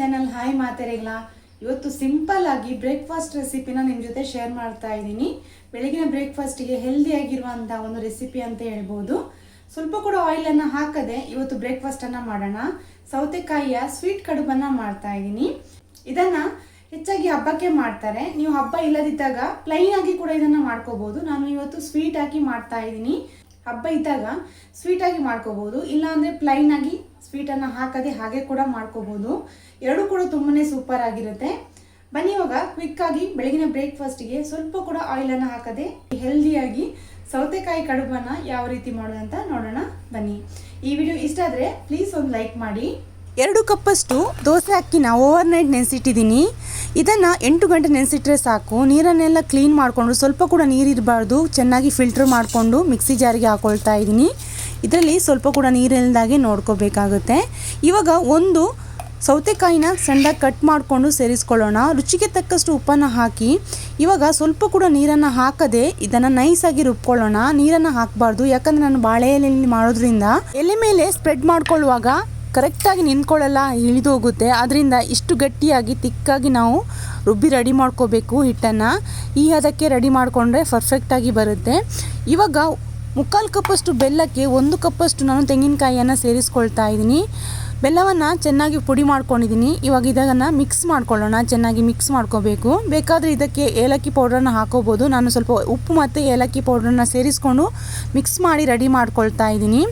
Channel hi ಮಾತೆರೆಗಳ ಇವತ್ತು simple ಆಗಿ breakfast ರೆಸಿಪಿನ ನಿಮ್ಮ ಜೊತೆ ಶೇರ್ ಮಾಡ್ತಾ ಇದ್ದೀನಿ. ಬೆಳಗಿನ ಬ್ರೇಕ್ಫಾಸ್ಟ್ಗೆ ಹೆಲ್ದಿ ಆಗಿರುವಂಥ ಒಂದು ರೆಸಿಪಿ ಅಂತ ಹೇಳ್ಬೋದು. ಸ್ವಲ್ಪ ಕೂಡ ಆಯಿಲನ್ನು ಹಾಕದೆ ಇವತ್ತು ಬ್ರೇಕ್ಫಾಸ್ಟನ್ನು ಮಾಡೋಣ. ಸೌತೆಕಾಯಿಯ ಸ್ವೀಟ್ ಕಡುಬನ್ನು ಮಾಡ್ತಾ ಇದ್ದೀನಿ. ಇದನ್ನು ಹೆಚ್ಚಾಗಿ ಹಬ್ಬಕ್ಕೆ ಮಾಡ್ತಾರೆ. ನೀವು ಹಬ್ಬ ಇಲ್ಲದಿದ್ದಾಗ ಪ್ಲೈನ್ ಆಗಿ ಕೂಡ ಇದನ್ನು ಮಾಡ್ಕೋಬೋದು. ನಾನು ಇವತ್ತು ಸ್ವೀಟ್ ಹಾಕಿ ಮಾಡ್ತಾ ಇದ್ದೀನಿ. ಹಬ್ಬ ಇದ್ದಾಗ ಸ್ವೀಟ್ ಆಗಿ ಮಾಡ್ಕೋಬೋದು, ಇಲ್ಲ ಅಂದರೆ ಪ್ಲೈನ್ ಆಗಿ ಸ್ವೀಟನ್ನು ಹಾಕದೆ ಹಾಗೆ ಕೂಡ ಮಾಡ್ಕೋಬೋದು. ಎರಡೂ ಕೂಡ ತುಂಬಾ ಸೂಪರ್ ಆಗಿರುತ್ತೆ. ಬನ್ನಿ ಇವಾಗ ಕ್ವಿಕ್ಕಾಗಿ ಬೆಳಗಿನ ಬ್ರೇಕ್ಫಾಸ್ಟಿಗೆ ಸ್ವಲ್ಪ ಕೂಡ ಆಯಿಲನ್ನು ಹಾಕದೆ ಹೆಲ್ದಿಯಾಗಿ ಸೌತೆಕಾಯಿ ಕಡುಬನ್ನು ಯಾವ ರೀತಿ ಮಾಡೋದಂತ ನೋಡೋಣ ಬನ್ನಿ. ಈ ವಿಡಿಯೋ ಇಷ್ಟ ಆದರೆ ಪ್ಲೀಸ್ ಒಂದು ಲೈಕ್ ಮಾಡಿ. 2 ಕಪ್ಪಷ್ಟು ದೋಸೆ ಅಕ್ಕಿನ ಓವರ್ನೈಟ್ ನೆನೆಸಿಟ್ಟಿದ್ದೀನಿ. ಇದನ್ನು 8 ಗಂಟೆ ನೆನೆಸಿಟ್ರೆ ಸಾಕು. ನೀರನ್ನೆಲ್ಲ ಕ್ಲೀನ್ ಮಾಡಿಕೊಂಡು ಸ್ವಲ್ಪ ಕೂಡ ನೀರಿರಬಾರ್ದು, ಚೆನ್ನಾಗಿ ಫಿಲ್ಟರ್ ಮಾಡಿಕೊಂಡು ಮಿಕ್ಸಿ ಜಾರಿಗೆ ಹಾಕೊಳ್ತಾ ಇದ್ದೀನಿ. ಇದರಲ್ಲಿ ಸ್ವಲ್ಪ ಕೂಡ ನೀರಿಲ್ಲದಾಗೆ ನೋಡ್ಕೋಬೇಕಾಗುತ್ತೆ. ಇವಾಗ ಒಂದು ಸೌತೆಕಾಯಿನ ಸಣ್ಣದಾಗಿ ಕಟ್ ಮಾಡಿಕೊಂಡು ಸೇರಿಸ್ಕೊಳ್ಳೋಣ. ರುಚಿಗೆ ತಕ್ಕಷ್ಟು ಉಪ್ಪನ್ನು ಹಾಕಿ ಇವಾಗ ಸ್ವಲ್ಪ ಕೂಡ ನೀರನ್ನು ಹಾಕದೆ ಇದನ್ನು ನೈಸಾಗಿ ರುಬ್ಕೊಳ್ಳೋಣ. ನೀರನ್ನು ಹಾಕಬಾರ್ದು, ಯಾಕಂದರೆ ನಾನು ಬಾಳೆ ಎಲೆಯಲ್ಲಿ ಮಾಡೋದ್ರಿಂದ ಎಲೆ ಮೇಲೆ ಸ್ಪ್ರೆಡ್ ಮಾಡ್ಕೊಳ್ಳುವಾಗ ಕರೆಕ್ಟಾಗಿ ನಿಂತ್ಕೊಳ್ಳಲ್ಲ, ಇಳಿದೋಗುತ್ತೆ. ಅದರಿಂದ ಇಷ್ಟು ಗಟ್ಟಿಯಾಗಿ ತಿಕ್ಕಾಗಿ ನಾವು ರುಬ್ಬಿ ರೆಡಿ ಮಾಡ್ಕೋಬೇಕು ಹಿಟ್ಟನ್ನು. ಈ ಹದಕ್ಕೆ ರೆಡಿ ಮಾಡಿಕೊಂಡ್ರೆ ಪರ್ಫೆಕ್ಟಾಗಿ ಬರುತ್ತೆ. ಇವಾಗ 3/4 ಕಪ್ಪಷ್ಟು ಬೆಲ್ಲಕ್ಕೆ 1 ಕಪ್ಪಷ್ಟು ನಾನು ತೆಂಗಿನಕಾಯಿಯನ್ನು ಸೇರಿಸ್ಕೊಳ್ತಾ ಇದ್ದೀನಿ. ಬೆಲ್ಲವನ್ನು ಚೆನ್ನಾಗಿ ಪುಡಿ ಮಾಡ್ಕೊಂಡಿದ್ದೀನಿ. ಇವಾಗ ಇದನ್ನು ಮಿಕ್ಸ್ ಮಾಡ್ಕೊಳ್ಳೋಣ. ಚೆನ್ನಾಗಿ ಮಿಕ್ಸ್ ಮಾಡ್ಕೋಬೇಕು. ಬೇಕಾದರೆ ಇದಕ್ಕೆ ಏಲಕ್ಕಿ ಪೌಡ್ರನ್ನು ಹಾಕೋಬೋದು. ನಾನು ಸ್ವಲ್ಪ ಉಪ್ಪು ಮತ್ತು ಏಲಕ್ಕಿ ಪೌಡ್ರನ್ನು ಸೇರಿಸ್ಕೊಂಡು ಮಿಕ್ಸ್ ಮಾಡಿ ರೆಡಿ ಮಾಡ್ಕೊಳ್ತಾ ಇದ್ದೀನಿ.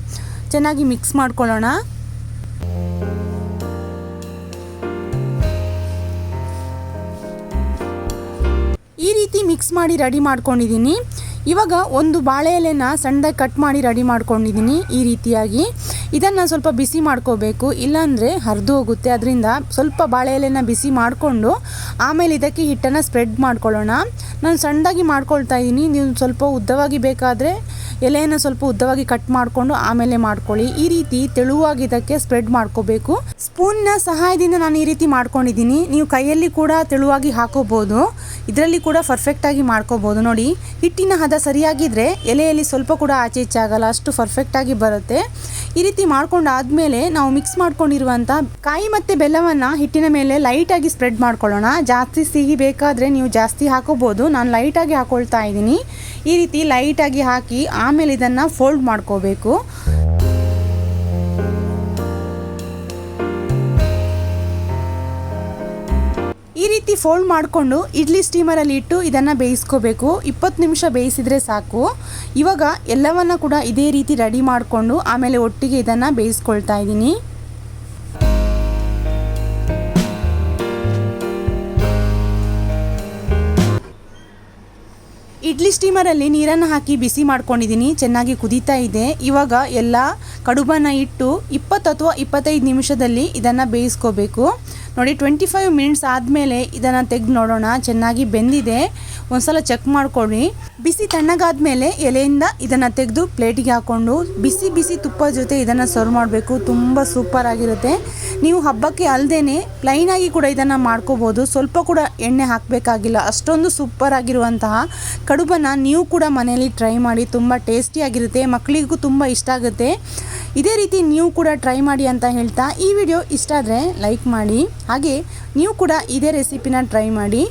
ಚೆನ್ನಾಗಿ ಮಿಕ್ಸ್ ಮಾಡ್ಕೊಳ್ಳೋಣ. ಈ ರೀತಿ ಮಿಕ್ಸ್ ಮಾಡಿ ರೆಡಿ ಮಾಡ್ಕೊಂಡಿದ್ದೀನಿ. ಇವಾಗ ಒಂದು ಬಾಳೆ ಎಲೆನ ಸಣ್ಣದಾಗಿ ಕಟ್ ಮಾಡಿ ರೆಡಿ ಮಾಡ್ಕೊಂಡಿದ್ದೀನಿ. ಈ ರೀತಿಯಾಗಿ ಇದನ್ನು ಸ್ವಲ್ಪ ಬಿಸಿ ಮಾಡ್ಕೋಬೇಕು, ಇಲ್ಲಾಂದರೆ ಹರಿದು ಹೋಗುತ್ತೆ. ಅದರಿಂದ ಸ್ವಲ್ಪ ಬಾಳೆ ಎಲೆನ ಬಿಸಿ ಮಾಡಿಕೊಂಡು ಆಮೇಲೆ ಇದಕ್ಕೆ ಹಿಟ್ಟನ್ನು ಸ್ಪ್ರೆಡ್ ಮಾಡ್ಕೊಳ್ಳೋಣ. ನಾನು ಸಣ್ಣದಾಗಿ ಮಾಡ್ಕೊಳ್ತಾ ಇದ್ದೀನಿ. ನೀವು ಸ್ವಲ್ಪ ಉದ್ದವಾಗಿ ಬೇಕಾದರೆ ಎಲೆಯನ್ನು ಸ್ವಲ್ಪ ಉದ್ದವಾಗಿ ಕಟ್ ಮಾಡಿಕೊಂಡು ಆಮೇಲೆ ಮಾಡ್ಕೊಳ್ಳಿ. ಈ ರೀತಿ ತೆಳುವಾಗಿ ಇದಕ್ಕೆ ಸ್ಪ್ರೆಡ್ ಮಾಡ್ಕೋಬೇಕು. ಸ್ಪೂನ್ನ ಸಹಾಯದಿಂದ ನಾನು ಈ ರೀತಿ ಮಾಡ್ಕೊಂಡಿದ್ದೀನಿ. ನೀವು ಕೈಯಲ್ಲಿ ಕೂಡ ತೆಳುವಾಗಿ ಹಾಕೋಬೋದು. ಇದರಲ್ಲಿ ಕೂಡ ಪರ್ಫೆಕ್ಟಾಗಿ ಮಾಡ್ಕೋಬೋದು. ನೋಡಿ, ಹಿಟ್ಟಿನ ಹದ ಸರಿಯಾಗಿದ್ದರೆ ಎಲೆಯಲ್ಲಿ ಸ್ವಲ್ಪ ಕೂಡ ಆಚೆ ಈಚೆ ಆಗಲ್ಲ, ಅಷ್ಟು ಪರ್ಫೆಕ್ಟಾಗಿ ಬರುತ್ತೆ. ಈ ರೀತಿ ಮಾಡ್ಕೊಂಡು ಆದಮೇಲೆ ನಾವು ಮಿಕ್ಸ್ ಮಾಡ್ಕೊಂಡಿರುವಂಥ ಕಾಯಿ ಮತ್ತು ಬೆಲ್ಲವನ್ನು ಹಿಟ್ಟಿನ ಮೇಲೆ ಲೈಟಾಗಿ ಸ್ಪ್ರೆಡ್ ಮಾಡ್ಕೊಳ್ಳೋಣ. ಜಾಸ್ತಿ ಸಿಹಿ ಬೇಕಾದರೆ ನೀವು ಜಾಸ್ತಿ ಹಾಕೋಬೋದು. ನಾನು ಲೈಟಾಗಿ ಹಾಕೊಳ್ತಾ ಇದ್ದೀನಿ. ಈ ರೀತಿ ಲೈಟಾಗಿ ಹಾಕಿ ಆಮೇಲೆ ಇದನ್ನು ಫೋಲ್ಡ್ ಮಾಡ್ಕೋಬೇಕು. ಈ ರೀತಿ ಫೋಲ್ಡ್ ಮಾಡಿಕೊಂಡು ಇಡ್ಲಿ ಸ್ಟೀಮರಲ್ಲಿ ಇಟ್ಟು ಇದನ್ನು ಬೇಯಿಸ್ಕೋಬೇಕು. 20 ನಿಮಿಷ ಬೇಯಿಸಿದರೆ ಸಾಕು. ಇವಾಗ ಎಲ್ಲವನ್ನು ಕೂಡ ಇದೇ ರೀತಿ ರೆಡಿ ಮಾಡಿಕೊಂಡು ಆಮೇಲೆ ಒಟ್ಟಿಗೆ ಇದನ್ನು ಬೇಯಿಸ್ಕೊಳ್ತಾ ಇದ್ದೀನಿ. ಇಡ್ಲಿ ಸ್ಟೀಮರಲ್ಲಿ ನೀರನ್ನು ಹಾಕಿ ಬಿಸಿ ಮಾಡ್ಕೊಂಡಿದ್ದೀನಿ. ಚೆನ್ನಾಗಿ ಕುದೀತಾ ಇದೆ. ಇವಾಗ ಎಲ್ಲ ಕಡುಬನ್ನು ಇಟ್ಟು 20 ಅಥವಾ 25 ನಿಮಿಷದಲ್ಲಿ ಇದನ್ನು ಬೇಯಿಸ್ಕೋಬೇಕು. ನೋಡಿ, 25 ಮಿನಿಟ್ಸ್ ಆದಮೇಲೆ ಇದನ್ನು ತೆಗೆದು ನೋಡೋಣ. ಚೆನ್ನಾಗಿ ಬೆಂದಿದೆ. ಒಂದ್ಸಲ ಚೆಕ್ ಮಾಡ್ಕೊಳ್ಳಿ. ಬಿಸಿ ತಣ್ಣಗಾದ್ಮೇಲೆ ಎಲೆಯಿಂದ ಇದನ್ನು ತೆಗೆದು ಪ್ಲೇಟಿಗೆ ಹಾಕ್ಕೊಂಡು ಬಿಸಿ ಬಿಸಿ ತುಪ್ಪದ ಜೊತೆ ಇದನ್ನು ಸರ್ವ್ ಮಾಡಬೇಕು. ತುಂಬ ಸೂಪರ್ ಆಗಿರುತ್ತೆ. ನೀವು ಹಬ್ಬಕ್ಕೆ ಅಲ್ಲದೇ ಪ್ಲೈನಾಗಿ ಕೂಡ ಇದನ್ನು ಮಾಡ್ಕೋಬೋದು. ಸ್ವಲ್ಪ ಕೂಡ ಎಣ್ಣೆ ಹಾಕಬೇಕಾಗಿಲ್ಲ. ಅಷ್ಟೊಂದು ಸೂಪರ್ ಆಗಿರುವಂತಹ ಕಡುಬನ್ನು ನೀವು ಕೂಡ ಮನೆಯಲ್ಲಿ ಟ್ರೈ ಮಾಡಿ. ತುಂಬ ಟೇಸ್ಟಿಯಾಗಿರುತ್ತೆ. ಮಕ್ಕಳಿಗೂ ತುಂಬ ಇಷ್ಟ ಆಗುತ್ತೆ. ಇದೇ ರೀತಿ ನೀವು ಕೂಡ ಟ್ರೈ ಮಾಡಿ ಅಂತ ಹೇಳ್ತಾ ಈ ವಿಡಿಯೋ ಇಷ್ಟ ಆದರೆ ಲೈಕ್ ಮಾಡಿ. ಹಾಗೆ ನೀವು ಕೂಡ ಇದೇ ರೆಸಿಪಿನ ಟ್ರೈ ಮಾಡಿ.